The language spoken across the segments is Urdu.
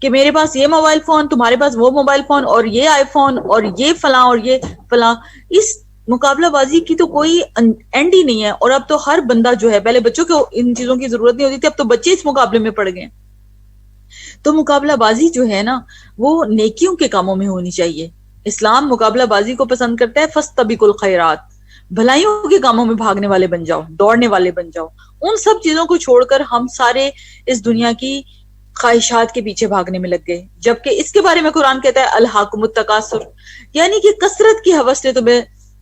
کہ میرے پاس یہ موبائل فون، تمہارے پاس وہ موبائل فون، اور یہ آئی فون، اور یہ فلاں اور یہ فلاں. اس مقابلہ بازی کی تو کوئی اینڈ ہی نہیں ہے. اور اب تو ہر بندہ جو ہے، پہلے بچوں کو ان چیزوں کی ضرورت نہیں ہوتی تھی، اب تو بچے اس مقابلے میں پڑ گئے. تو مقابلہ بازی جو ہے نا وہ نیکیوں کے کاموں میں ہونی چاہیے. اسلام مقابلہ بازی کو پسند کرتا ہے. فاستبقوا الخیرات، بھلائیوں کے کاموں میں بھاگنے والے بن جاؤ، دوڑنے والے بن جاؤ. ان سب چیزوں کو چھوڑ کر ہم سارے اس دنیا کی خواہشات کے پیچھے بھاگنے میں لگ گئے. جبکہ اس کے بارے میں قرآن کہتا ہے الہاکم التکاثر، یعنی کہ کثرت کی ہوس نے تمہیں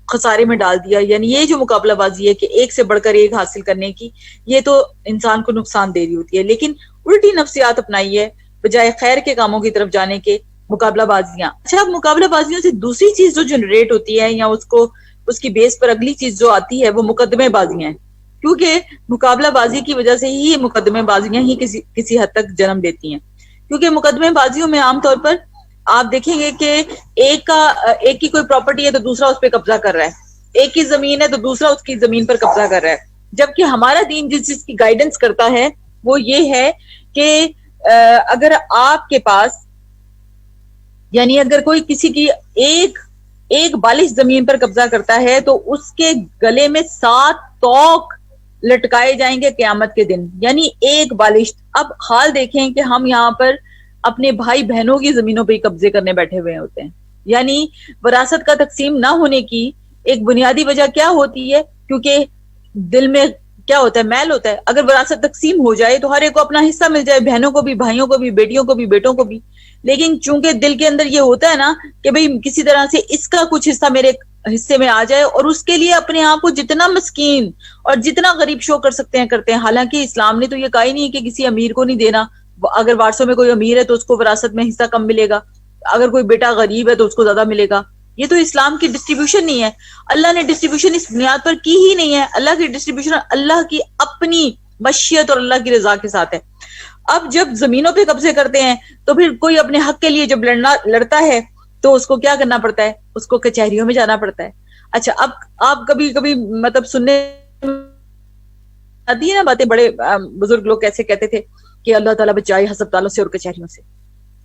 خسارے میں ڈال دیا. یعنی یہ جو مقابلہ بازی ہے کہ ایک سے بڑھ کر ایک حاصل کرنے کی، یہ تو انسان کو نقصان دے رہی ہوتی ہے. لیکن الٹی نفسیات اپنائی ہے بجائے خیر کے کاموں کی طرف جانے کے، مقابلہ بازیاں. اچھا، اب مقابلہ بازیوں سے دوسری چیز جو جنریٹ ہوتی ہے، یا اس کی بیس پر اگلی چیز جو آتی ہے، وہ مقدمے بازیاں ہیں. کیونکہ مقابلہ بازی کی وجہ سے ہی مقدمے بازیاں ہی کسی حد تک جنم لیتی ہیں. کیونکہ مقدمے بازیوں میں عام طور پر آپ دیکھیں گے کہ ایک کی کوئی پراپرٹی ہے تو دوسرا اس پہ قبضہ کر رہا ہے، ایک کی زمین ہے تو دوسرا اس کی زمین پر قبضہ کر رہا ہے. جبکہ ہمارا دین جس چیز کی گائیڈنس کرتا ہے وہ یہ ہے کہ اگر آپ کے پاس، یعنی اگر کوئی کسی کی ایک بالش زمین پر قبضہ کرتا ہے تو اس کے گلے میں 7 توق لٹکائے جائیں گے قیامت کے دن، یعنی ایک بالش. اب حال دیکھیں کہ ہم یہاں پر اپنے بھائی بہنوں کی زمینوں پہ قبضے کرنے بیٹھے ہوئے ہوتے ہیں. یعنی وراثت کا تقسیم نہ ہونے کی ایک بنیادی وجہ کیا ہوتی ہے؟ کیونکہ دل میں کیا ہوتا ہے؟ میل ہوتا ہے. اگر وراثت تقسیم ہو جائے تو ہر ایک کو اپنا حصہ مل جائے، بہنوں کو بھی، بھائیوں کو بھی، بیٹیوں کو بھی، بیٹوں کو بھی. لیکن چونکہ دل کے اندر یہ ہوتا ہے نا کہ بھئی کسی طرح سے اس کا کچھ حصہ میرے حصے میں آ جائے، اور اس کے لیے اپنے آپ کو جتنا مسکین اور جتنا غریب شو کر سکتے ہیں کرتے ہیں. حالانکہ اسلام نے تو یہ کہا ہی نہیں کہ کسی امیر کو نہیں دینا. اگر وارثوں میں کوئی امیر ہے تو اس کو وراثت میں حصہ کم ملے گا، اگر کوئی بیٹا غریب ہے تو اس کو زیادہ ملے گا. یہ تو اسلام کی ڈسٹریبیوشن نہیں ہے. اللہ نے ڈسٹریبیوشن اس بنیاد پر کی ہی نہیں ہے. اللہ کی ڈسٹریبیوشن اللہ کی اپنی مشیت اور اللہ کی رضا کے ساتھ ہے. اب جب زمینوں پہ قبضے کرتے ہیں تو پھر کوئی اپنے حق کے لیے جب لڑتا ہے تو اس کو کیا کرنا پڑتا ہے؟ اس کو کچہریوں میں جانا پڑتا ہے. اچھا، اب آپ کبھی کبھی مطلب سننے آتی ہے نا باتیں، بڑے بزرگ لوگ کیسے کہتے تھے کہ اللہ تعالیٰ بچائے ہسپتالوں سے اور کچہریوں سے.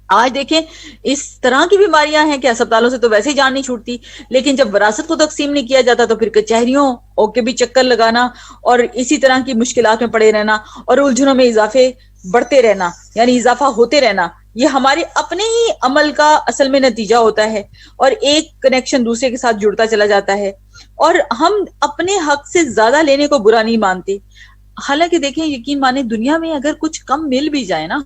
آج دیکھیں اس طرح کی بیماریاں ہیں کہ ہسپتالوں سے تو ویسے ہی جان نہیں چھوٹتی، لیکن جب وراثت کو تقسیم نہیں کیا جاتا تو پھر کچہریوں کے بھی چکر لگانا اور اسی طرح کی مشکلات میں پڑے رہنا اور الجھنوں میں اضافے بڑھتے رہنا، یعنی اضافہ ہوتے رہنا. یہ ہمارے اپنے ہی عمل کا اصل میں نتیجہ ہوتا ہے، اور ایک کنیکشن دوسرے کے ساتھ جڑتا چلا جاتا ہے، اور ہم اپنے حق سے زیادہ لینے کو برا نہیں مانتے. حالانکہ دیکھیں، یقین مانیں، دنیا میں اگر کچھ کم مل بھی جائے نا،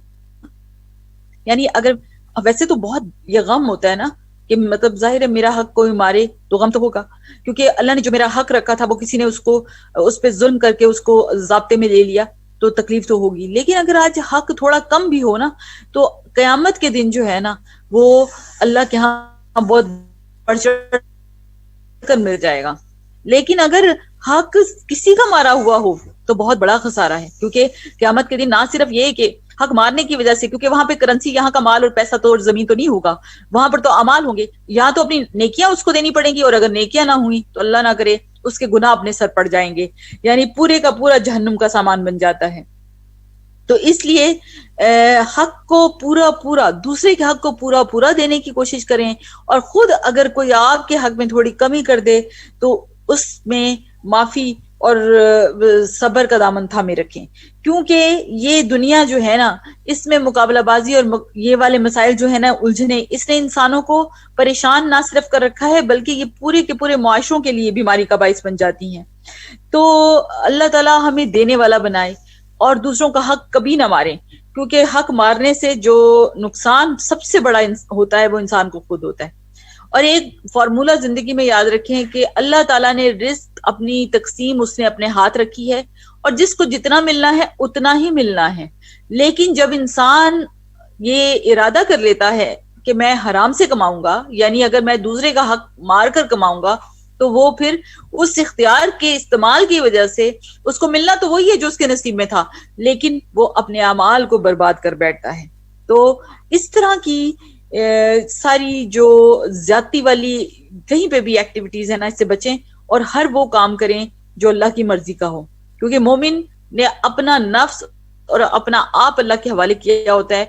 یعنی اگر ویسے تو بہت یہ غم ہوتا ہے نا کہ مطلب ظاہر ہے میرا حق کوئی مارے تو غم تو ہوگا، کیونکہ اللہ نے جو میرا حق رکھا تھا وہ کسی نے اس پہ ظلم کر کے اس کو ضابطے میں لے لیا تو تکلیف تو ہوگی. لیکن اگر آج حق تھوڑا کم بھی ہو نا تو قیامت کے دن جو ہے نا وہ اللہ کے ہاں بہت بڑھ چڑھ کر مل جائے گا. لیکن اگر حق کسی کا مارا ہوا ہو تو بہت بڑا خسارہ ہے، کیونکہ قیامت کے دن نہ صرف یہ کہ حق مارنے کی وجہ سے، کیونکہ وہاں پہ کرنسی یہاں کا مال اور پیسہ تو اور زمین تو نہیں ہوگا، وہاں پر تو اعمال ہوں گے. یہاں تو اپنی نیکیاں اس کو دینی پڑیں گی، اور اگر نیکیاں نہ ہوئی تو اللہ نہ کرے اس کے گناہ اپنے سر پڑ جائیں گے، یعنی پورے کا پورا جہنم کا سامان بن جاتا ہے. تو اس لیے حق کو پورا دوسرے کے حق کو پورا دینے کی کوشش کریں، اور خود اگر کوئی آپ کے حق میں تھوڑی کمی کر دے تو اس میں معافی اور صبر کا دامن تھامے رکھیں. کیونکہ یہ دنیا جو ہے نا اس میں مقابلہ بازی اور یہ والے مسائل جو ہے نا الجھنے، اس نے انسانوں کو پریشان نہ صرف کر رکھا ہے بلکہ یہ پورے کے پورے معاشروں کے لیے بیماری کا باعث بن جاتی ہیں. تو اللہ تعالیٰ ہمیں دینے والا بنائے اور دوسروں کا حق کبھی نہ ماریں، کیونکہ حق مارنے سے جو نقصان سب سے بڑا ہوتا ہے وہ انسان کو خود ہوتا ہے. اور ایک فارمولا زندگی میں یاد رکھیں کہ اللہ تعالیٰ نے رزق اپنی تقسیم اس نے اپنے ہاتھ رکھی ہے، اور جس کو جتنا ملنا ہے اتنا ہی ملنا ہے. لیکن جب انسان یہ ارادہ کر لیتا ہے کہ میں حرام سے کماؤں گا، یعنی اگر میں دوسرے کا حق مار کر کماؤں گا، تو وہ پھر اس اختیار کے استعمال کی وجہ سے اس کو ملنا تو وہی ہے جو اس کے نصیب میں تھا، لیکن وہ اپنے اعمال کو برباد کر بیٹھتا ہے. تو اس طرح کی ساری جو زیادتی والی کہیں پہ بھی ایکٹیویٹیز ہیں نا، اس سے بچیں اور ہر وہ کام کریں جو اللہ کی مرضی کا ہو. کیونکہ مومن نے اپنا نفس اور اپنا آپ اللہ کے حوالے کیا ہوتا ہے.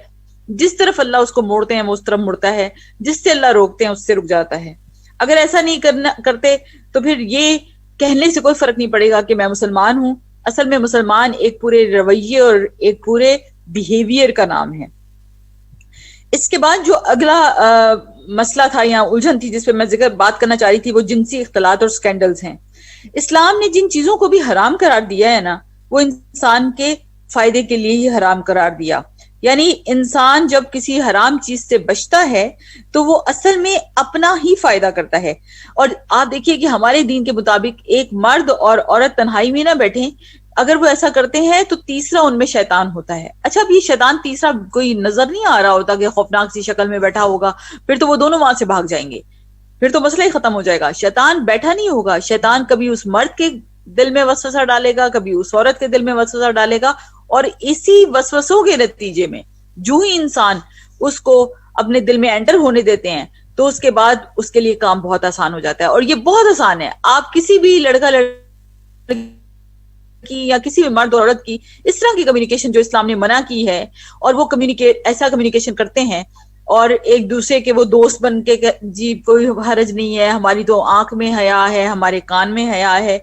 جس طرف اللہ اس کو موڑتے ہیں وہ اس طرف مڑتا ہے, جس سے اللہ روکتے ہیں اس سے رک جاتا ہے. اگر ایسا نہیں کرتے تو پھر یہ کہنے سے کوئی فرق نہیں پڑے گا کہ میں مسلمان ہوں. اصل میں مسلمان ایک پورے رویے اور ایک پورے بیہیویئر کا نام ہے. اس کے بعد جو اگلا مسئلہ تھا یا الجھن تھی جس پہ میں بات کرنا چاہ رہی تھی, وہ جنسی اختلاط اور سکینڈلز ہیں. اسلام نے جن چیزوں کو بھی حرام قرار دیا ہے نا, وہ انسان کے فائدے کے لیے ہی حرام قرار دیا. یعنی انسان جب کسی حرام چیز سے بچتا ہے تو وہ اصل میں اپنا ہی فائدہ کرتا ہے. اور آپ دیکھیے کہ ہمارے دین کے مطابق ایک مرد اور عورت تنہائی میں نہ بیٹھیں, اگر وہ ایسا کرتے ہیں تو تیسرا ان میں شیطان ہوتا ہے. اچھا, اب یہ شیطان تیسرا کوئی نظر نہیں آ رہا ہوتا کہ خوفناک سی شکل میں بیٹھا ہوگا, پھر تو وہ دونوں وہاں سے بھاگ جائیں گے, پھر تو مسئلہ ہی ختم ہو جائے گا. شیطان بیٹھا نہیں ہوگا, شیطان کبھی اس مرد کے دل میں وسوسہ ڈالے گا, کبھی اس عورت کے دل میں وسوسہ ڈالے گا, اور اسی وسوسوں کے نتیجے میں جو ہی انسان اس کو اپنے دل میں انٹر ہونے دیتے ہیں تو اس کے بعد اس کے لیے کام بہت آسان ہو جاتا ہے. اور یہ بہت آسان ہے. آپ کسی بھی لڑکا لڑکی یا کسی بھی مرد اور عورت کی اس طرح کی کمیونیکیشن جو اسلام نے منع کی ہے, اور وہ ایسا کمیونیکیشن کرتے ہیں اور ایک دوسرے کے وہ دوست بن کے جی کوئی حرج نہیں ہے, ہماری تو آنکھ میں حیا ہے, ہمارے کان میں حیا ہے,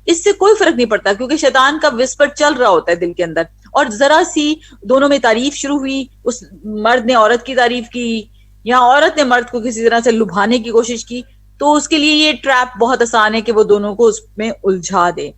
اس سے کوئی فرق نہیں پڑتا, کیونکہ شیطان کا وسپر چل رہا ہوتا ہے دل کے اندر. اور ذرا سی دونوں میں تعریف شروع ہوئی, اس مرد نے عورت کی تعریف کی یا عورت نے مرد کو کسی طرح سے لبھانے کی کوشش کی, تو اس کے لیے یہ ٹریپ بہت آسان ہے کہ وہ دونوں کو اس میں الجھا دے.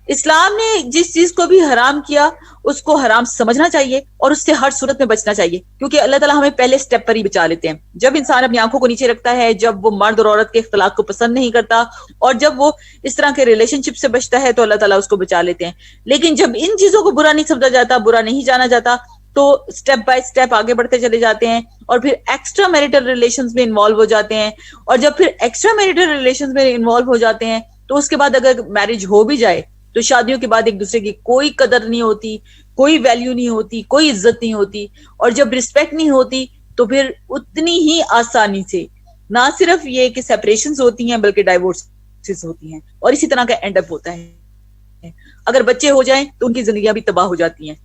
اسلام نے جس چیز کو بھی حرام کیا اس کو حرام سمجھنا چاہیے اور اس سے ہر صورت میں بچنا چاہیے, کیونکہ اللہ تعالیٰ ہمیں پہلے سٹیپ پر ہی بچا لیتے ہیں. جب انسان اپنی آنکھوں کو نیچے رکھتا ہے, جب وہ مرد اور عورت کے اختلاط کو پسند نہیں کرتا, اور جب وہ اس طرح کے ریلیشن شپ سے بچتا ہے, تو اللہ تعالیٰ اس کو بچا لیتے ہیں. لیکن جب ان چیزوں کو برا نہیں سمجھا جاتا, برا نہیں جانا جاتا, تو سٹیپ بائی سٹیپ آگے بڑھتے چلے جاتے ہیں, اور پھر ایکسٹرا میریٹل ریلیشنز میں انوالو ہو جاتے ہیں. اور جب پھر ایکسٹرا میریٹل ریلیشنز میں انوالو ہو جاتے ہیں تو اس کے بعد اگر میرج ہو بھی جائے تو شادیوں کے بعد ایک دوسرے کی کوئی قدر نہیں ہوتی, کوئی ویلیو نہیں ہوتی, کوئی عزت نہیں ہوتی. اور جب رسپیکٹ نہیں ہوتی تو پھر اتنی ہی آسانی سے نہ صرف یہ کہ سیپریشنز ہوتی ہیں بلکہ ڈائیورسز ہوتی ہیں, اور اسی طرح کا اینڈ اپ ہوتا ہے. اگر بچے ہو جائیں تو ان کی زندگیاں بھی تباہ ہو جاتی ہیں,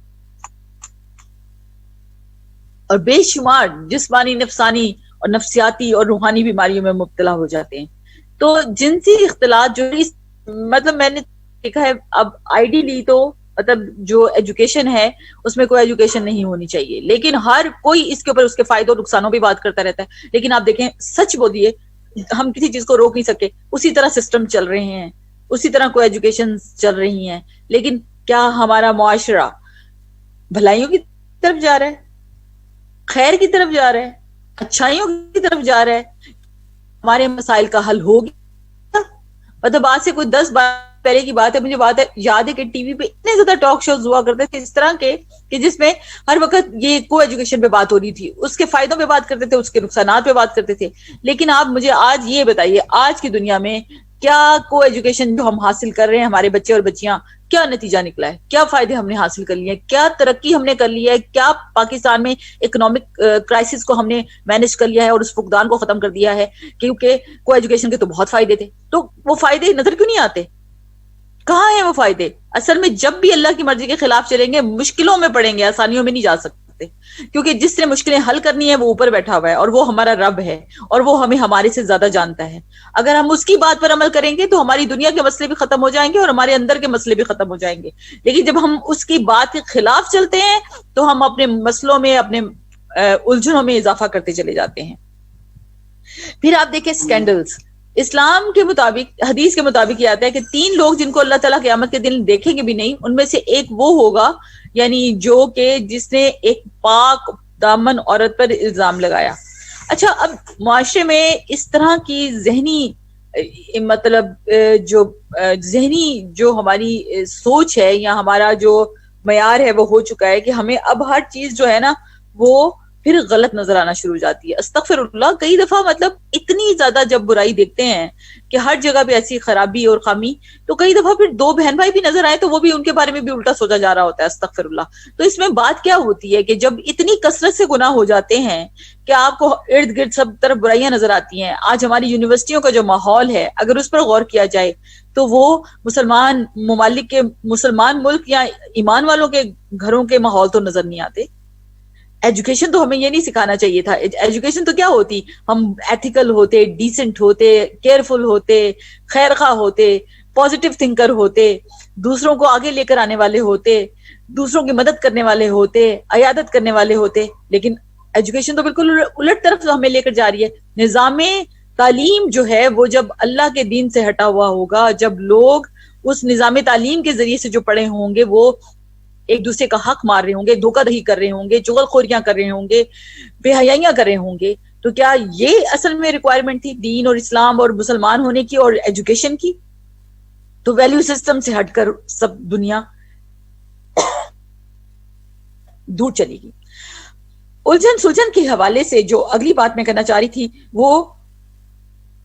اور بے شمار جسمانی, نفسانی اور نفسیاتی اور روحانی بیماریوں میں مبتلا ہو جاتے ہیں. تو جنسی اختلاط جو مطلب میں نے دیکھا ہے, اب آئیڈیلی تو مطلب جو ایجوکیشن ہے اس میں کوئی ایجوکیشن نہیں ہونی چاہیے, لیکن ہر کوئی اس کے اوپر اس کے فائدوں اور نقصانوں پہ بات کرتا رہتا ہے. لیکن آپ دیکھیں, سچ بولیے, ہم کسی چیز کو روک نہیں سکے, اسی طرح سسٹم چل رہے ہیں, اسی طرح کوئی ایجوکیشن چل رہی ہیں, لیکن کیا ہمارا معاشرہ بھلائیوں کی طرف جا رہا ہے, خیر کی طرف جا رہا ہے, اچھائیوں کی طرف جا رہا ہے؟ ہمارے مسائل کا حل ہوگا؟ مطلب آج سے کوئی 10 بار پہلے کی بات ہے, مجھے بات ہے یاد ہے کہ ٹی وی پہ اتنے زیادہ ٹاک شوز ہوا کرتے تھے اس طرح کے کہ جس میں ہر وقت یہ کو ایجوکیشن پہ بات ہو رہی تھی, اس کے فائدوں پہ بات کرتے تھے, اس کے نقصانات پہ بات کرتے تھے. لیکن آپ مجھے آج یہ بتائیے, آج کی دنیا میں کیا کو ایجوکیشن جو ہم حاصل کر رہے ہیں, ہمارے بچے اور بچیاں, کیا نتیجہ نکلا ہے؟ کیا فائدے ہم نے حاصل کر لیے ہیں؟ کیا ترقی ہم نے کر لی ہے؟ کیا پاکستان میں اکنامک کرائسس کو ہم نے مینج کر لیا ہے اور اس فقدان کو ختم کر دیا ہے؟ کیونکہ کو ایجوکیشن کے تو بہت فائدے تھے, تو وہ فائدے نظر کیوں نہیں آتے؟ کہاں ہیں وہ فائدے؟ اصل میں جب بھی اللہ کی مرضی کے خلاف چلیں گے مشکلوں میں پڑیں گے, آسانیوں میں نہیں جا سکتے, کیونکہ جس نے مشکلیں حل کرنی ہے وہ اوپر بیٹھا ہوا ہے, اور وہ ہمارا رب ہے, اور وہ ہمیں ہمارے سے زیادہ جانتا ہے. اگر ہم اس کی بات پر عمل کریں گے تو ہماری دنیا کے مسئلے بھی ختم ہو جائیں گے اور ہمارے اندر کے مسئلے بھی ختم ہو جائیں گے. لیکن جب ہم اس کی بات کے خلاف چلتے ہیں تو ہم اپنے مسئلوں میں, اپنے الجھنوں میں اضافہ کرتے چلے جاتے ہیں. پھر آپ دیکھیں سکینڈلز. اسلام کے مطابق, حدیث کے مطابق یہ آتا ہے کہ 3 لوگ جن کو اللہ تعالیٰ قیامت کے دن دیکھیں گے بھی نہیں, ان میں سے ایک وہ ہوگا یعنی جو کہ جس نے ایک پاک دامن عورت پر الزام لگایا. اچھا, اب معاشرے میں اس طرح کی ذہنی مطلب جو ہماری سوچ ہے یا ہمارا جو معیار ہے وہ ہو چکا ہے کہ ہمیں اب ہر چیز جو ہے نا وہ پھر غلط نظر آنا شروع ہو جاتی ہے. استغفر اللہ, کئی دفعہ مطلب اتنی زیادہ جب برائی دیکھتے ہیں کہ ہر جگہ پہ ایسی خرابی اور خامی, تو کئی دفعہ پھر 2 بہن بھائی بھی نظر آئے تو وہ بھی ان کے بارے میں بھی الٹا سوچا جا رہا ہوتا ہے. استغفر اللہ. تو اس میں بات کیا ہوتی ہے کہ جب اتنی کثرت سے گناہ ہو جاتے ہیں کہ آپ کو ارد گرد سب طرف برائیاں نظر آتی ہیں. آج ہماری یونیورسٹیوں کا جو ماحول ہے اگر اس پر غور کیا جائے تو وہ مسلمان ممالک کے, مسلمان ملک یا ایمان والوں کے گھروں کے ماحول تو نظر نہیں آتے. ایجوکیشن تو ہمیں یہ نہیں سکھانا چاہیے تھا. ایجوکیشن تو کیا ہوتی, ہم ایتھیکل ہوتے, ڈیسنٹ ہوتے, کیئرفل ہوتے, خیر خواہ ہوتے, پازیٹیو تھنکر ہوتے, دوسروں کو آگے لے کر آنے والے ہوتے, دوسروں کی مدد کرنے والے ہوتے, عیادت کرنے والے ہوتے. لیکن ایجوکیشن تو بالکل الٹ طرف ہمیں لے کر جا رہی ہے. نظام تعلیم جو ہے وہ جب اللہ کے دین سے ہٹا ہوا ہوگا, جب لوگ اس نظام تعلیم کے ذریعے سے جو پڑھے ہوں گے وہ ایک دوسرے کا حق مار رہے ہوں گے, دھوکہ دہی کر رہے ہوں گے, چغل خوریاں کر رہے ہوں گے, بے حیائیاں کر رہے ہوں گے, تو کیا یہ اصل میں ریکوائرمنٹ تھی دین اور اسلام اور مسلمان ہونے کی اور ایجوکیشن کی؟ تو ویلیو سسٹم سے ہٹ کر سب دنیا دور چلی گئی. الجھن سلجھن کے حوالے سے جو اگلی بات میں کرنا چاہ رہی تھی وہ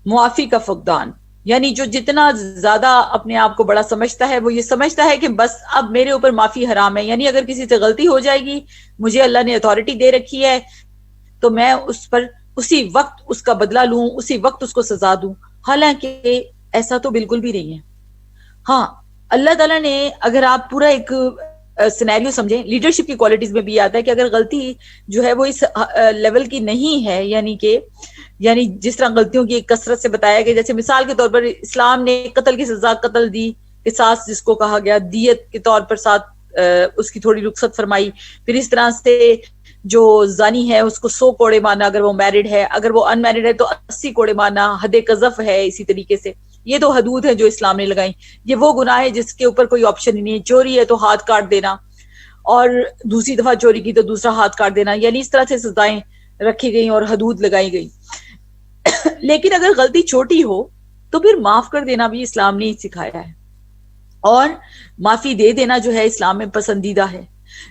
معافی کا فقدان. یعنی جو جتنا زیادہ اپنے آپ کو بڑا سمجھتا ہے وہ یہ سمجھتا ہے کہ بس اب میرے اوپر معافی حرام ہے. یعنی اگر کسی سے غلطی ہو جائے گی, مجھے اللہ نے اتھارٹی دے رکھی ہے تو میں اس پر اسی وقت اس کا بدلہ لوں, اسی وقت اس کو سزا دوں. حالانکہ ایسا تو بالکل بھی نہیں ہے. ہاں, اللہ تعالیٰ نے, اگر آپ پورا ایک سینیریو سمجھیں, لیڈرشپ کی کوالٹیز میں بھی آتا ہے کہ اگر غلطی جو ہے وہ اس لیول کی نہیں ہے, یعنی جس طرح غلطیوں کی ایک کثرت سے بتایا گیا, جیسے مثال کے طور پر اسلام نے قتل کی سزا قتل دی, قصاص جس کو کہا گیا, دیت کے طور پر ساتھ اس کی تھوڑی رخصت فرمائی. پھر اس طرح سے جو زانی ہے اس کو 100 کوڑے مارنا اگر وہ میرڈ ہے, اگر وہ ان میرڈ ہے تو 80 کوڑے مارنا, حد قذف ہے. اسی طریقے سے یہ تو حدود ہے جو اسلام نے لگائی. یہ وہ گناہ ہے جس کے اوپر کوئی آپشن ہی نہیں ہے. چوری ہے تو ہاتھ کاٹ دینا, اور دوسری دفعہ چوری کی تو دوسرا ہاتھ کاٹ دینا. یعنی اس طرح سے سزائیں رکھی گئی اور حدود لگائی گئی. لیکن اگر غلطی چھوٹی ہو تو پھر معاف کر دینا بھی اسلام نے سکھایا ہے, اور معافی دے دینا جو ہے اسلام میں پسندیدہ ہے.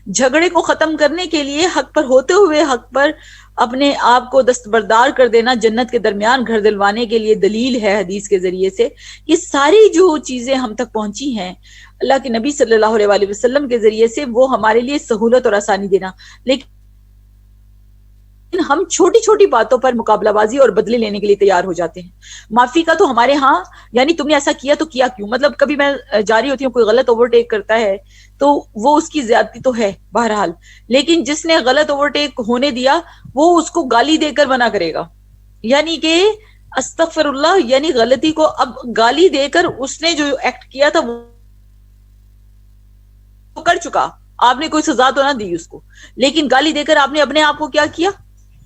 جھگڑے کو ختم کرنے کے لیے حق پر ہوتے ہوئے حق پر اپنے آپ کو دستبردار کر دینا جنت کے درمیان گھر دلوانے کے لیے دلیل ہے حدیث کے ذریعے سے. یہ ساری جو چیزیں ہم تک پہنچی ہیں اللہ کے نبی صلی اللہ علیہ وآلہ وسلم کے ذریعے سے, وہ ہمارے لیے سہولت اور آسانی دینا. لیکن ہم چھوٹی چھوٹی باتوں پر مقابلہ بازی اور بدلے لینے کے لیے تیار ہو جاتے ہیں. معافی کا تو ہمارے ہاں, یعنی تم نے ایسا کیا تو کیا کیوں, مطلب کبھی میں جاری ہوتی ہوں, کوئی غلط اوورٹیک کرتا ہے تو وہ اس کی زیادتی تو ہے بہرحال, لیکن جس نے غلط اوورٹیک ہونے دیا وہ اس کو گالی دے کر منع کرے گا. یعنی کہ استغفر اللہ, یعنی غلطی کو اب گالی دے کر اس نے جو ایکٹ کیا تھا وہ کر چکا, آپ نے کوئی سزا تو نہ دی اس کو, لیکن گالی دے کر آپ نے اپنے آپ کو کیا کیا,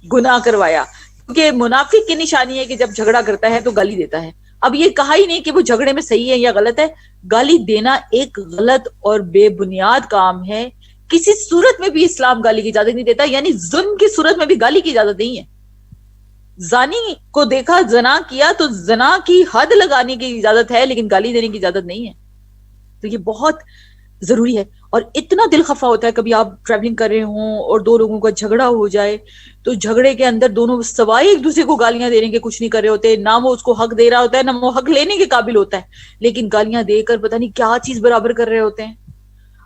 گناہ کروایا. کیونکہ منافق کی نشانی ہے کہ جب جھگڑا کرتا ہے تو گالی دیتا ہے. اب یہ کہا ہی نہیں کہ وہ جھگڑے میں صحیح ہے یا غلط ہے, گالی دینا ایک غلط اور بے بنیاد کام ہے. کسی صورت میں بھی اسلام گالی کی اجازت نہیں دیتا, یعنی ظلم کی صورت میں بھی گالی کی اجازت نہیں ہے. زانی کو دیکھا, زنا کیا تو زنا کی حد لگانے کی اجازت ہے, لیکن گالی دینے کی اجازت نہیں ہے. تو یہ بہت ضروری ہے. اور اتنا دل خفا ہوتا ہے کبھی آپ ٹریولنگ کر رہے ہوں اور دو لوگوں کا جھگڑا ہو جائے, تو جھگڑے کے اندر دونوں سوائے ایک دوسرے کو گالیاں دینے کے کچھ نہیں کر رہے ہوتے, نہ وہ اس کو حق دے رہا ہوتا ہے نہ وہ حق لینے کے قابل ہوتا ہے, لیکن گالیاں دے کر پتہ نہیں کیا چیز برابر کر رہے ہوتے ہیں.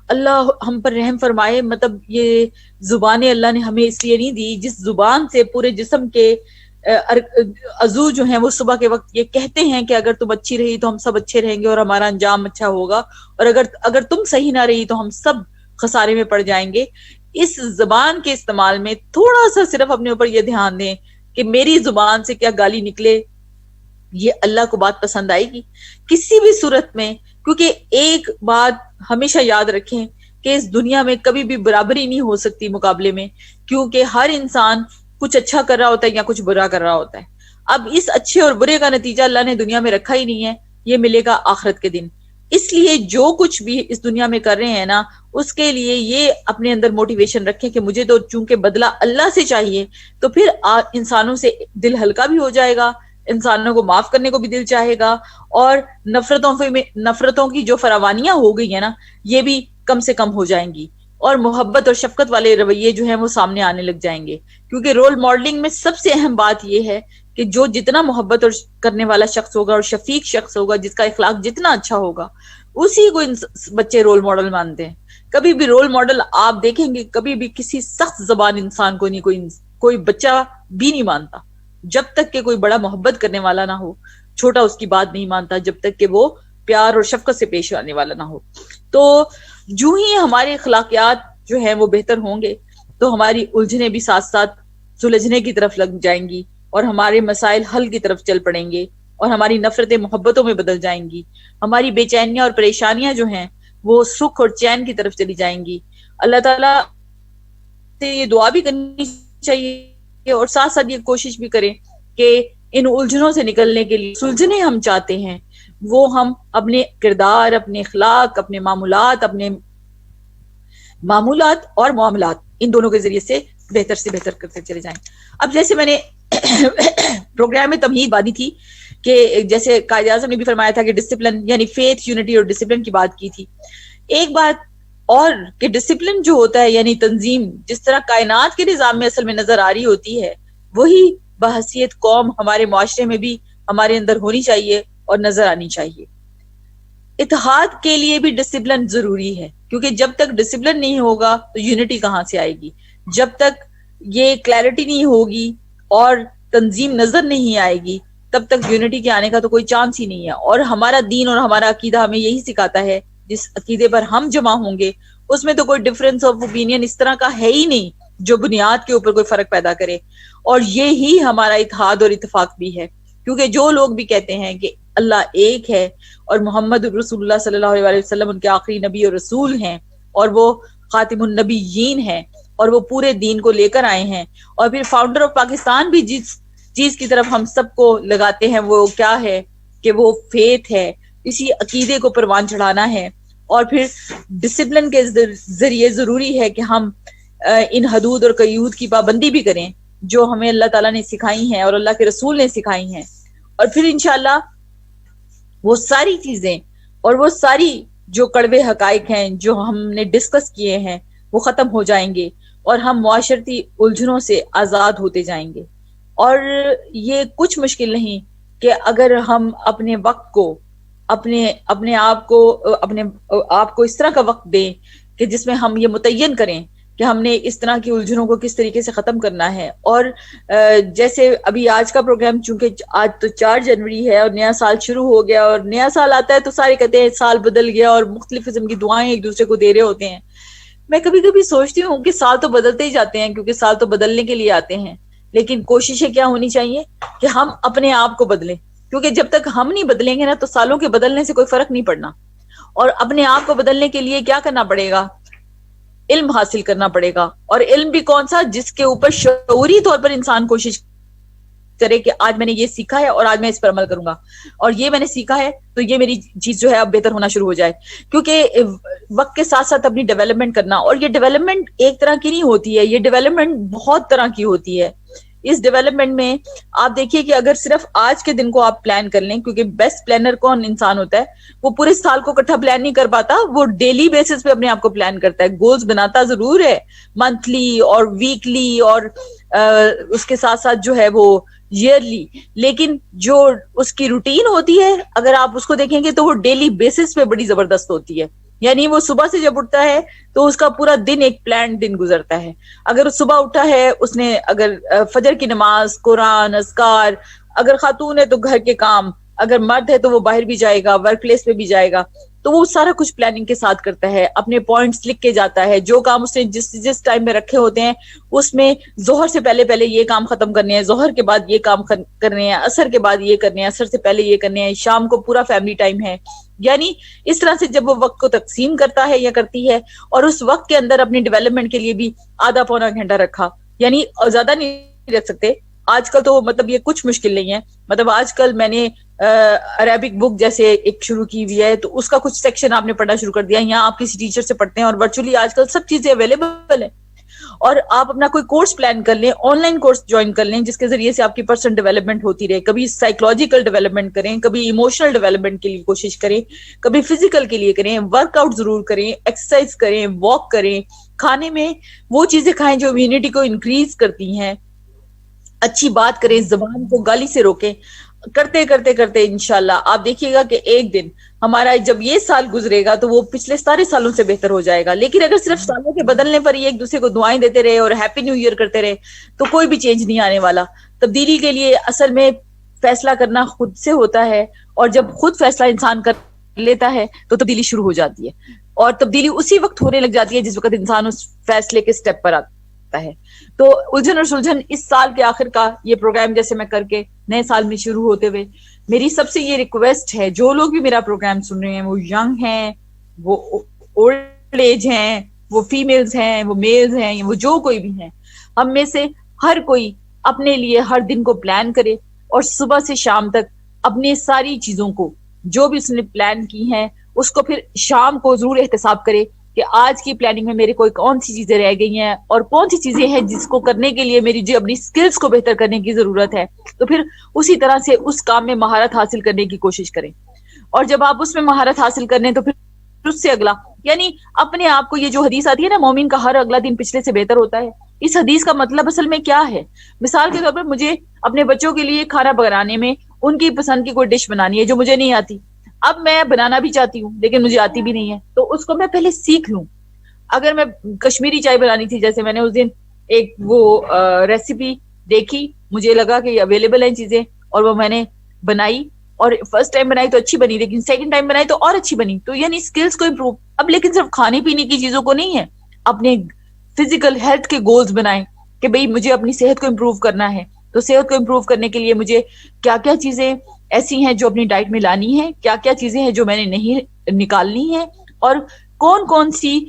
اللہ ہم پر رحم فرمائے. مطلب یہ زبانیں اللہ نے ہمیں اس لیے نہیں دی جس زبان سے پورے جسم کے عضو جو ہیں وہ صبح کے وقت یہ کہتے ہیں کہ اگر تم اچھی رہی تو ہم سب اچھے رہیں گے اور ہمارا انجام اچھا ہوگا, اور اگر تم صحیح نہ رہی تو ہم سب خسارے میں پڑ جائیں گے. اس زبان کے استعمال میں تھوڑا سا صرف اپنے اوپر یہ دھیان دیں کہ میری زبان سے کیا گالی نکلے یہ اللہ کو بات پسند آئے گی کسی بھی صورت میں. کیونکہ ایک بات ہمیشہ یاد رکھیں کہ اس دنیا میں کبھی بھی برابری نہیں ہو سکتی مقابلے میں, کیونکہ ہر انسان کچھ اچھا کر رہا ہوتا ہے یا کچھ برا کر رہا ہوتا ہے. اب اس اچھے اور برے کا نتیجہ اللہ نے دنیا میں رکھا ہی نہیں ہے, یہ ملے گا آخرت کے دن. اس لیے جو کچھ بھی اس دنیا میں کر رہے ہیں نا, اس کے لیے یہ اپنے اندر موٹیویشن رکھیں کہ مجھے تو چونکہ بدلہ اللہ سے چاہیے, تو پھر انسانوں سے دل ہلکا بھی ہو جائے گا, انسانوں کو معاف کرنے کو بھی دل چاہے گا, اور نفرتوں کی جو فراوانیاں ہو گئی ہیں نا یہ بھی کم سے کم ہو جائیں گی, اور محبت اور شفقت والے رویے جو ہیں وہ سامنے آنے لگ جائیں گے. کیونکہ رول ماڈلنگ میں سب سے اہم بات یہ ہے کہ جو جتنا محبت اور کرنے والا شخص ہوگا اور شفیق شخص ہوگا, جس کا اخلاق جتنا اچھا ہوگا, اسی کو بچے رول ماڈل مانتے ہیں. کبھی بھی رول ماڈل آپ دیکھیں گے کبھی بھی کسی سخت زبان انسان کو نہیں, کوئی بچہ بھی نہیں مانتا جب تک کہ کوئی بڑا محبت کرنے والا نہ ہو. چھوٹا اس کی بات نہیں مانتا جب تک کہ وہ پیار اور شفقت سے پیش آنے والا نہ ہو. تو جو ہی ہمارے اخلاقیات جو ہیں وہ بہتر ہوں گے, تو ہماری الجھنیں بھی ساتھ ساتھ سلجھنے کی طرف لگ جائیں گی اور ہمارے مسائل حل کی طرف چل پڑیں گے اور ہماری نفرتیں محبتوں میں بدل جائیں گی. ہماری بے چینیاں اور پریشانیاں جو ہیں وہ سکھ اور چین کی طرف چلی جائیں گی. اللہ تعالیٰ سے یہ دعا بھی کرنی چاہیے اور ساتھ ساتھ یہ کوشش بھی کریں کہ ان الجھنوں سے نکلنے کے لیے سلجھنے ہم چاہتے ہیں وہ ہم اپنے کردار، اپنے اخلاق، اپنے معمولات اور معاملات ان دونوں کے ذریعے سے بہتر کرتے چلے جائیں. اب جیسے میں نے پروگرام میں تمہید بانی تھی کہ جیسے قائد اعظم نے بھی فرمایا تھا کہ ڈسپلن یعنی فیتھ، یونٹی اور ڈسپلن کی بات کی تھی. ایک بات اور کہ ڈسپلن جو ہوتا ہے یعنی تنظیم، جس طرح کائنات کے نظام میں اصل میں نظر آ رہی ہوتی ہے، وہی بحیثیت قوم ہمارے معاشرے میں بھی ہمارے اندر ہونی چاہیے اور نظر آنی چاہیے. اتحاد کے لیے بھی ڈسپلن ضروری ہے، کیونکہ جب تک ڈسپلن نہیں ہوگا تو یونٹی کہاں سے آئے گی. جب تک یہ کلیئرٹی نہیں ہوگی اور تنظیم نظر نہیں آئے گی تب تک یونٹی کے آنے کا تو کوئی چانس ہی نہیں ہے. اور ہمارا دین اور ہمارا عقیدہ ہمیں یہی سکھاتا ہے، جس عقیدے پر ہم جمع ہوں گے اس میں تو کوئی ڈفرینس آف اوپینین اس طرح کا ہے ہی نہیں جو بنیاد کے اوپر کوئی فرق پیدا کرے. اور یہی ہمارا اتحاد اور اتفاق بھی ہے، کیونکہ جو لوگ بھی کہتے ہیں کہ اللہ ایک ہے اور محمد رسول اللہ صلی اللہ علیہ وسلم ان کے آخری نبی اور رسول ہیں اور وہ خاتم النبیین ہیں اور وہ پورے دین کو لے کر آئے ہیں، اور پھر فاؤنڈر آف پاکستان بھی جس چیز کی طرف ہم سب کو لگاتے ہیں وہ کیا ہے کہ وہ فیتھ ہے، اسی عقیدے کو پروان چڑھانا ہے. اور پھر ڈسپلن کے ذریعے ضروری ہے کہ ہم ان حدود اور قیود کی پابندی بھی کریں جو ہمیں اللہ تعالیٰ نے سکھائی ہیں اور اللہ کے رسول نے سکھائی ہیں. اور پھر انشاءاللہ وہ ساری چیزیں اور وہ ساری جو کڑوے حقائق ہیں جو ہم نے ڈسکس کیے ہیں وہ ختم ہو جائیں گے اور ہم معاشرتی الجھنوں سے آزاد ہوتے جائیں گے. اور یہ کچھ مشکل نہیں کہ اگر ہم اپنے وقت کو اپنے آپ کو اس طرح کا وقت دیں کہ جس میں ہم یہ متعین کریں کہ ہم نے اس طرح کی الجھنوں کو کس طریقے سے ختم کرنا ہے. اور جیسے ابھی آج کا پروگرام چونکہ آج تو 4 جنوری ہے اور نیا سال شروع ہو گیا اور نیا سال آتا ہے تو سارے کہتے ہیں سال بدل گیا اور مختلف قسم کی دعائیں ایک دوسرے کو دے رہے ہوتے ہیں. میں کبھی کبھی سوچتی ہوں کہ سال تو بدلتے ہی جاتے ہیں کیونکہ سال تو بدلنے کے لیے آتے ہیں، لیکن کوششیں کیا ہونی چاہیے کہ ہم اپنے آپ کو بدلیں، کیونکہ جب تک ہم نہیں بدلیں گے نا تو سالوں کے بدلنے سے کوئی فرق نہیں پڑنا. اور اپنے آپ کو بدلنے کے لیے کیا کرنا پڑے گا؟ علم حاصل کرنا پڑے گا. اور علم بھی کون سا؟ جس کے اوپر شعوری طور پر انسان کوشش کرے کہ آج میں نے یہ سیکھا ہے اور آج میں اس پر عمل کروں گا، اور یہ میں نے سیکھا ہے تو یہ میری چیز جو ہے اب بہتر ہونا شروع ہو جائے. کیونکہ وقت کے ساتھ ساتھ اپنی ڈیولپمنٹ کرنا، اور یہ ڈیولپمنٹ ایک طرح کی نہیں ہوتی ہے، یہ ڈیولپمنٹ بہت طرح کی ہوتی ہے. اس ڈیولپمنٹ میں آپ دیکھیے کہ اگر صرف آج کے دن کو آپ پلان کر لیں، کیونکہ بیسٹ پلانر کون انسان ہوتا ہے؟ وہ پورے سال کو اکٹھا پلان نہیں کر پاتا، وہ ڈیلی بیسس پہ اپنے آپ کو پلان کرتا ہے. گولز بناتا ضرور ہے منتھلی اور ویکلی اور اس کے ساتھ ساتھ جو ہے وہ ایئرلی، لیکن جو اس کی روٹین ہوتی ہے اگر آپ اس کو دیکھیں گے تو وہ ڈیلی بیسس پہ بڑی زبردست ہوتی ہے. یعنی وہ صبح سے جب اٹھتا ہے تو اس کا پورا دن ایک پلانڈ دن گزرتا ہے. اگر صبح اٹھا ہے اس نے اگر فجر کی نماز، قرآن، اذکار، اگر خاتون ہے تو گھر کے کام، اگر مرد ہے تو وہ باہر بھی جائے گا، ورک پلیس پہ بھی جائے گا، تو وہ سارا کچھ پلاننگ کے ساتھ کرتا ہے، اپنے پوائنٹس لکھ کے جاتا ہے، جو کام اس نے جس ٹائم میں رکھے ہوتے ہیں اس میں ظہر سے پہلے یہ کام ختم کرنے ہیں، ظہر کے بعد یہ کام کرنے ہیں، عصر کے بعد یہ کرنے ہیں، عصر سے پہلے یہ کرنے ہیں، شام کو پورا فیملی ٹائم ہے. یعنی اس طرح سے جب وہ وقت کو تقسیم کرتا ہے یا کرتی ہے اور اس وقت کے اندر اپنی ڈیولپمنٹ کے لیے بھی آدھا پونا گھنٹہ رکھا، یعنی زیادہ نہیں رکھ سکتے. آج کل تو مطلب یہ کچھ مشکل نہیں ہے، مطلب آج کل میں نے عربک بک جیسے ایک شروع کی ہوئی ہے تو اس کا کچھ سیکشن آپ نے پڑھنا شروع کر دیا، یہاں آپ کسی ٹیچر سے پڑھتے ہیں اور ورچولی آج کل سب چیزیں اویلیبل ہیں. اور آپ اپنا کوئی کورس پلان کر لیں، آن لائن کورس جوائن کر لیں جس کے ذریعے سے آپ کی پرسنل ڈیولپمنٹ ہوتی رہے. کبھی سائیکولوجیکل ڈیولپمنٹ کریں، کبھی ایموشنل ڈیولپمنٹ کے لیے کوشش کریں، کبھی فزیکل کے لیے کریں، ورک آؤٹ ضرور کریں، ایکسرسائز کریں، واک کریں، کھانے میں وہ چیزیں کھائیں جو امیونٹی کو انکریز کرتی ہیں، اچھی بات کریں، زبان کو گالی سے روکیں. کرتے کرتے کرتے انشاءاللہ آپ دیکھیے گا کہ ایک دن ہمارا جب یہ سال گزرے گا تو وہ پچھلے سارے سالوں سے بہتر ہو جائے گا. لیکن اگر صرف سالوں کے بدلنے پر ہی ایک دوسرے کو دعائیں دیتے رہے اور ہیپی نیو ایئر کرتے رہے تو کوئی بھی چینج نہیں آنے والا. تبدیلی کے لیے اصل میں فیصلہ کرنا خود سے ہوتا ہے، اور جب خود فیصلہ انسان کر لیتا ہے تو تبدیلی شروع ہو جاتی ہے، اور تبدیلی اسی وقت ہونے لگ جاتی ہے جس وقت انسان اس فیصلے کے سٹیپ پر آتا ہے. سکتا ہے. تو الجھن اور سلجھن اس سال کے آخر کا یہ پروگرام جیسے میں کر کے نئے سال میں شروع ہوتے ہوئے میری سب سے یہ ریکویسٹ ہے، جو لوگ بھی میرا پروگرام سن رہے ہیں، وہ ینگ ہیں، وہ اولڈ ایج ہیں، وہ فیمیلز ہیں، وہ میلز ہیں، وہ جو کوئی بھی ہیں، ہم میں سے ہر کوئی اپنے لیے ہر دن کو پلان کرے اور صبح سے شام تک اپنی ساری چیزوں کو جو بھی اس نے پلان کی ہیں اس کو پھر شام کو ضرور احتساب کرے کہ آج کی پلاننگ میں میرے کوئی کون سی چیزیں رہ گئی ہیں اور کون سی چیزیں ہیں جس کو کرنے کے لیے میری جو اپنی سکلز کو بہتر کرنے کی ضرورت ہے، تو پھر اسی طرح سے اس کام میں مہارت حاصل کرنے کی کوشش کریں. اور جب آپ اس میں مہارت حاصل کرنے تو پھر اس سے اگلا، یعنی اپنے آپ کو، یہ جو حدیث آتی ہے نا مومن کا ہر اگلا دن پچھلے سے بہتر ہوتا ہے، اس حدیث کا مطلب اصل میں کیا ہے؟ مثال کے طور پر مجھے اپنے بچوں کے لیے کھانا بنانے میں ان کی پسند کی کوئی ڈش بنانی ہے جو مجھے نہیں آتی. اب میں بنانا بھی چاہتی ہوں لیکن مجھے آتی بھی نہیں ہے، تو اس کو میں پہلے سیکھ لوں. اگر میں کشمیری چائے بنانی تھی، جیسے میں نے اس دن ایک وہ ریسیپی دیکھی، مجھے لگا کہ اویلیبل ہیں چیزیں اور وہ میں نے بنائی، اور فرسٹ ٹائم بنائی تو اچھی بنی، لیکن سیکنڈ ٹائم بنائی تو اور اچھی بنی. تو یعنی اسکلز کو امپروو. اب لیکن صرف کھانے پینے کی چیزوں کو نہیں ہے، اپنے فزیکل ہیلتھ کے گولز بنائیں کہ بھئی مجھے اپنی صحت کو امپروو کرنا ہے. تو صحت کو امپروو کرنے کے لیے مجھے کیا کیا چیزیں ایسی ہیں جو اپنی ڈائٹ میں لانی ہے، کیا کیا چیزیں ہیں جو میں نے نہیں نکالنی ہے، اور کون کون سی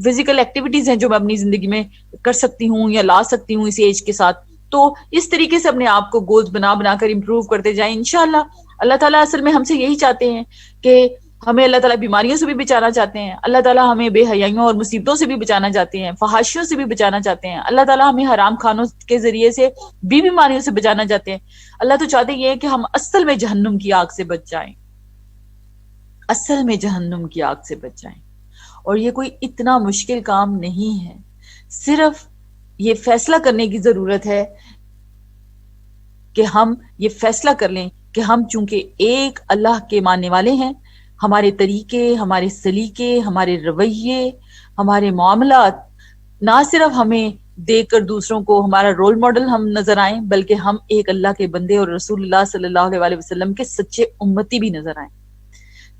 فزیکل ایکٹیویٹیز ہیں جو میں اپنی زندگی میں کر سکتی ہوں یا لا سکتی ہوں اس ایج کے ساتھ. تو اس طریقے سے اپنے آپ کو گولز بنا بنا کر امپروو کرتے جائیں انشاءاللہ. اللہ تعالیٰ اصل میں ہم سے یہی چاہتے ہیں کہ ہمیں اللہ تعالیٰ بیماریوں سے بھی بچانا چاہتے ہیں، اللہ تعالیٰ ہمیں بے حیائیوں اور مصیبتوں سے بھی بچانا چاہتے ہیں، فحاشیوں سے بھی بچانا چاہتے ہیں، اللہ تعالیٰ ہمیں حرام کھانوں کے ذریعے سے بھی بیماریوں سے بچانا چاہتے ہیں. اللہ تو چاہتے یہ ہے کہ ہم اصل میں جہنم کی آگ سے بچ جائیں، اصل میں جہنم کی آگ سے بچ جائیں. اور یہ کوئی اتنا مشکل کام نہیں ہے، صرف یہ فیصلہ کرنے کی ضرورت ہے کہ ہم یہ فیصلہ کر لیں کہ ہم چونکہ ایک اللہ کے ماننے والے ہیں، ہمارے طریقے، ہمارے سلیقے، ہمارے رویے، ہمارے معاملات نہ صرف ہمیں دیکھ کر دوسروں کو ہمارا رول ماڈل ہم نظر آئیں، بلکہ ہم ایک اللہ کے بندے اور رسول اللہ صلی اللہ علیہ وسلم کے سچے امتی بھی نظر آئیں.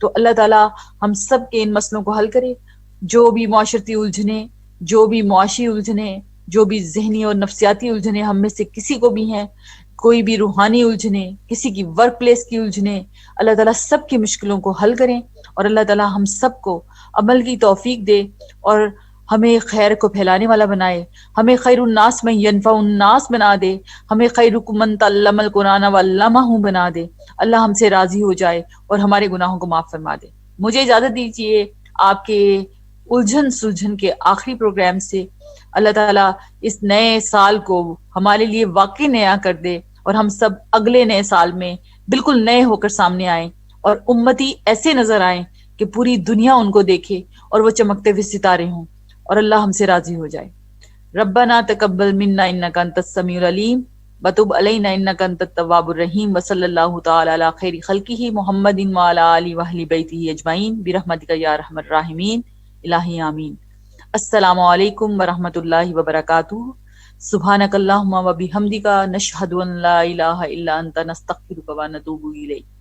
تو اللہ تعالیٰ ہم سب کے ان مسئلوں کو حل کرے. جو بھی معاشرتی الجھنیں، جو بھی معاشی الجھنیں، جو بھی ذہنی اور نفسیاتی الجھنیں ہم میں سے کسی کو بھی ہیں، کوئی بھی روحانی الجھنیں، کسی کی ورک پلیس کی الجھنیں، اللہ تعالیٰ سب کی مشکلوں کو حل کریں. اور اللہ تعالیٰ ہم سب کو عمل کی توفیق دے اور ہمیں خیر کو پھیلانے والا بنائے، ہمیں خیر الناس من ینفع الناس بنا دے، ہمیں خیرکم من تعلم القرآن وعلمہ بنا دے. اللہ ہم سے راضی ہو جائے اور ہمارے گناہوں کو معاف فرما دے. مجھے اجازت دیجیے آپ کے الجھن سلجھن کے آخری پروگرام سے. اللہ تعالیٰ اس نئے سال کو ہمارے لیے واقعی نیا کر دے اور ہم سب اگلے نئے سال میں بالکل نئے ہو کر سامنے آئیں اور امتی ایسے نظر آئیں کہ پوری دنیا ان کو دیکھے اور وہ چمکتے ہوئے ستارے ہوں اور اللہ ہم سے راضی ہو جائے. ربنا تقبل منا انک انت السمیع العلیم وتب علینا انک انت التواب الرحیم وصلی اللہ تعالی علی خیر خلقہ محمد وعلی آلہ واہل بیتہ اجمعین برحمتک یا ارحم الراحمین الہی آمین. السلام علیکم ورحمۃ اللہ وبرکاتہ. سبحانک اللہم وبحمدک نشہد ان لا الہ الا انت نستغفرک ونتوب الیک.